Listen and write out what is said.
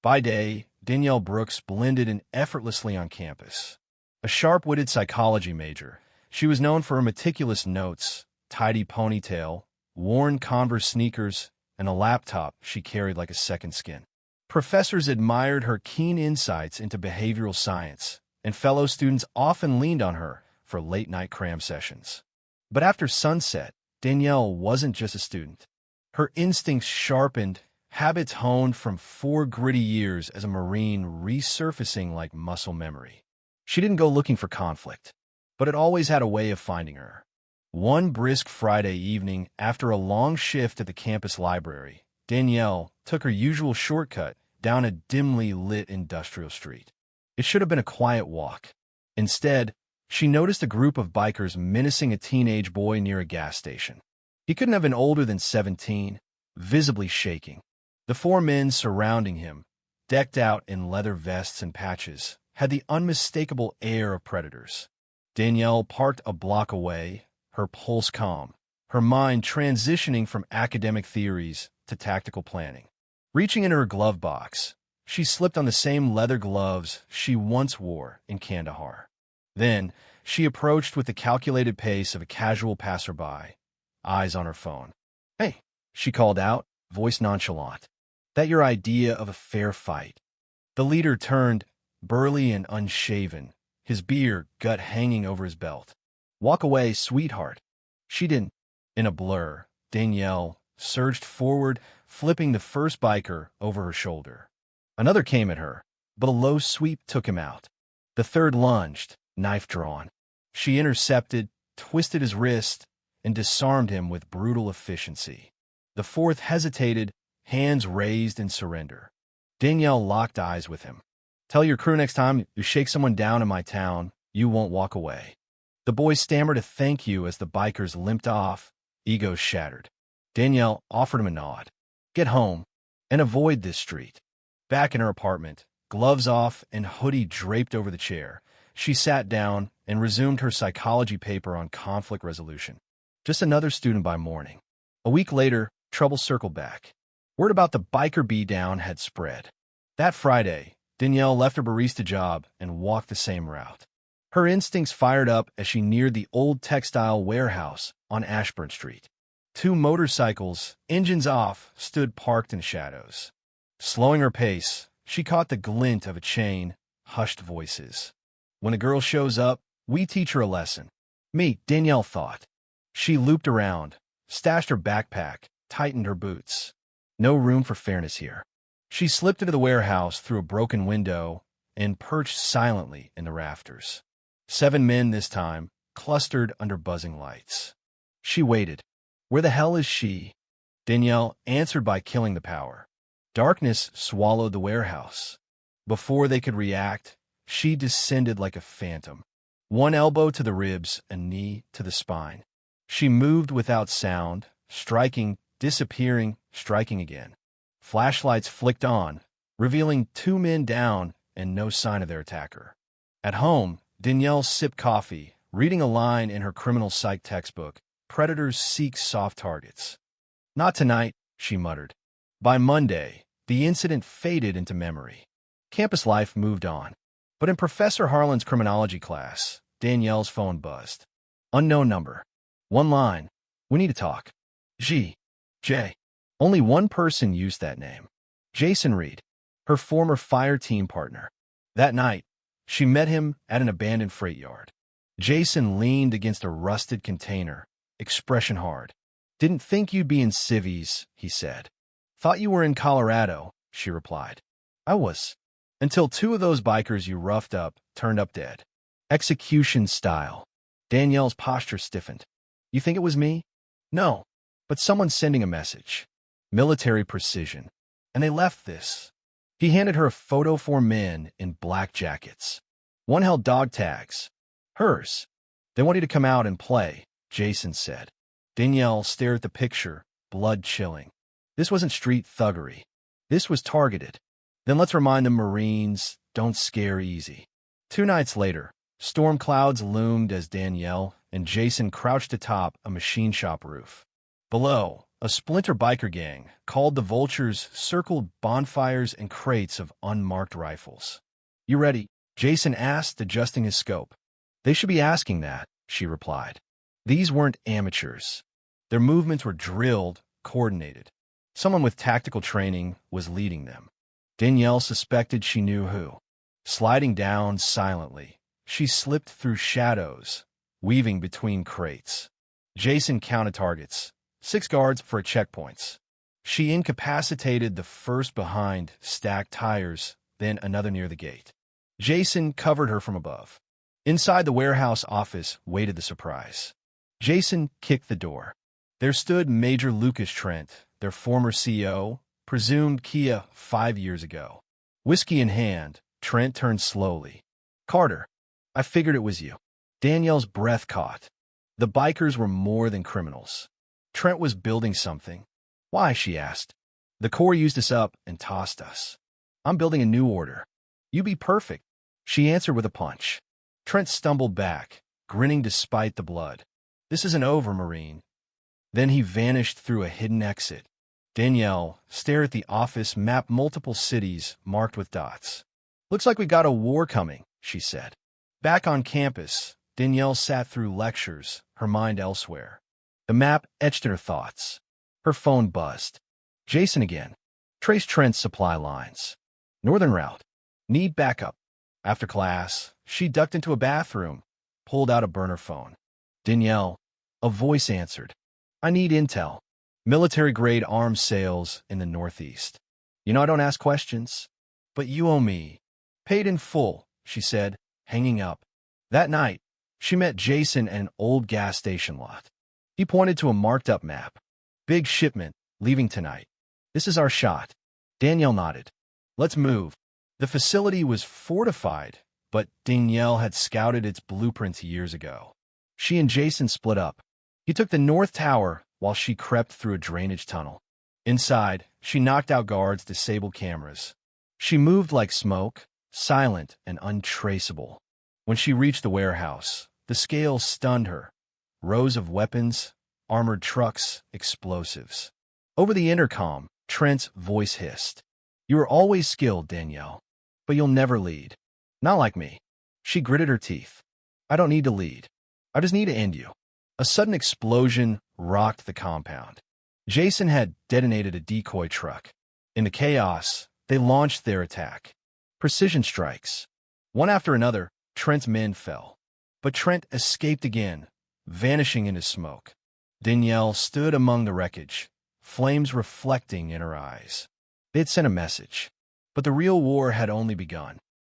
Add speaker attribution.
Speaker 1: By day, Danielle Brooks blended in effortlessly on campus. A sharp-witted psychology major, she was known for her meticulous notes, tidy ponytail, worn Converse sneakers, and a laptop she carried like a second skin. Professors admired her keen insights into behavioral science, and fellow students often leaned on her for late-night cram sessions. But after sunset, Danielle wasn't just a student. Her instincts sharpened, habits honed from 4 gritty years as a Marine resurfacing like muscle memory. She didn't go looking for conflict, but it always had a way of finding her. One brisk Friday evening, after a long shift at the campus library, Danielle took her usual shortcut down a dimly lit industrial street. It should have been a quiet walk. Instead, she noticed a group of bikers menacing a teenage boy near a gas station. He couldn't have been older than 17, visibly shaking. The 4 men surrounding him, decked out in leather vests and patches, had the unmistakable air of predators. Danielle parked a block away, her pulse calm, her mind transitioning from academic theories to tactical planning. Reaching into her glove box, she slipped on the same leather gloves she once wore in Kandahar. Then, she approached with the calculated pace of a casual passerby, eyes on her phone. "Hey," she called out, voice nonchalant. "That your idea of a fair fight?" The leader turned, burly and unshaven, his beard gut hanging over his belt. "Walk away, sweetheart." She didn't. In a blur, Danielle surged forward, flipping the first biker over her shoulder. Another came at her, but a low sweep took him out. The third lunged, knife drawn. She intercepted, twisted his wrist, and disarmed him with brutal efficiency. The fourth hesitated, hands raised in surrender. Danielle locked eyes with him. "Tell your crew next time you shake someone down in my town, you won't walk away." The boy stammered a thank you as the bikers limped off, egos shattered. Danielle offered him a nod. "Get home, and avoid this street." Back in her apartment, gloves off and hoodie draped over the chair, she sat down and resumed her psychology paper on conflict resolution. Just another student by morning. A week later, trouble circled back. Word about the biker beatdown had spread. That Friday, Danielle left her barista job and walked the same route. Her instincts fired up as she neared the old textile warehouse on Ashburn Street. 2 motorcycles, engines off, stood parked in shadows. Slowing her pace, she caught the glint of a chain, hushed voices. "When a girl shows up, we teach her a lesson." Me, Danielle thought. She looped around, stashed her backpack, tightened her boots. No room for fairness here. She slipped into the warehouse through a broken window and perched silently in the rafters. 7 men this time, clustered under buzzing lights. She waited. Where the hell is she? Danielle answered by killing the power. Darkness swallowed the warehouse. Before they could react, she descended like a phantom. 1 elbow to the ribs, a knee to the spine. She moved without sound, striking, disappearing, striking again. Flashlights flicked on, revealing 2 men down and no sign of their attacker. At home, Danielle sipped coffee, reading a line in her criminal psych textbook, "Predators seek soft targets." "Not tonight," she muttered. By Monday, the incident faded into memory. Campus life moved on. But in Professor Harlan's criminology class, Danielle's phone buzzed. Unknown number. 1 line. "We need to talk." J. Only one person used that name. Jason Reed, her former fire team partner. That night, she met him at an abandoned freight yard. Jason leaned against a rusted container, expression hard. "Didn't think you'd be in civvies," he said. "Thought you were in Colorado," she replied. "I was. Until 2 of those bikers you roughed up turned up dead. Execution style." Danielle's posture stiffened. "You think it was me?" "No, but someone's sending a message. Military precision. And they left this." He handed her a photo 4 men in black jackets. One held dog tags. Hers. "They want you to come out and play," Jason said. Danielle stared at the picture, blood chilling. This wasn't street thuggery. This was targeted. Then let's remind the Marines, don't scare easy. 2 nights later, storm clouds loomed as Danielle and Jason crouched atop a machine shop roof. Below, A splinter biker gang, called the Vultures, circled bonfires and crates of unmarked rifles. "You ready?" Jason asked, adjusting his scope. "They should be asking that," she replied. These weren't amateurs. Their movements were drilled, coordinated. Someone with tactical training was leading them. Danielle suspected she knew who. Sliding down silently, she slipped through shadows, weaving between crates. Jason counted targets. 6 guards for checkpoints. She incapacitated the first behind stacked tires, then another near the gate. Jason covered her from above. Inside the warehouse office waited the surprise. Jason kicked the door. There stood Major Lucas Trent, their former CEO, presumed Kia 5 years ago. Whiskey in hand, Trent turned slowly. "Carter, I figured it was you." Danielle's breath caught. The bikers were more than criminals. Trent was building something. "Why?" she asked. "The Corps used us up and tossed us. I'm building a new order. You be perfect," she answered with a punch. Trent stumbled back, grinning despite the blood. "This isn't over, Marine." Then he vanished through a hidden exit. Danielle stared at the office map, multiple cities marked with dots. "Looks like we got a war coming," she said. Back on campus, Danielle sat through lectures, her mind elsewhere. The map etched in her thoughts. Her phone buzzed. Jason again. "Trace Trent's supply lines. Northern route. Need backup." After class, she ducked into a bathroom, pulled out a burner phone. "Danielle," a voice answered. "I need intel. Military-grade arms sales in the Northeast. You know I don't ask questions, but you owe me." "Paid in full," she said, hanging up. That night, she met Jason at an old gas station lot. He pointed to a marked-up map. "Big shipment, leaving tonight. This is our shot." Danielle nodded. "Let's move." The facility was fortified, but Danielle had scouted its blueprints years ago. She and Jason split up. He took the North Tower while she crept through a drainage tunnel. Inside, she knocked out guards, disabled cameras. She moved like smoke, silent and untraceable. When she reached the warehouse, the scale stunned her. Rows of weapons, armored trucks, explosives. Over the intercom, Trent's voice hissed. "You are always skilled, Danielle, but you'll never lead. Not like me." She gritted her teeth. "I don't need to lead. I just need to end you." A sudden explosion rocked the compound. Jason had detonated a decoy truck. In the chaos, they launched their attack. Precision strikes. One after another, Trent's men fell. But Trent escaped again, vanishing into smoke. Danielle stood among the wreckage, flames reflecting in her eyes. They had sent a message. But the real war had only begun.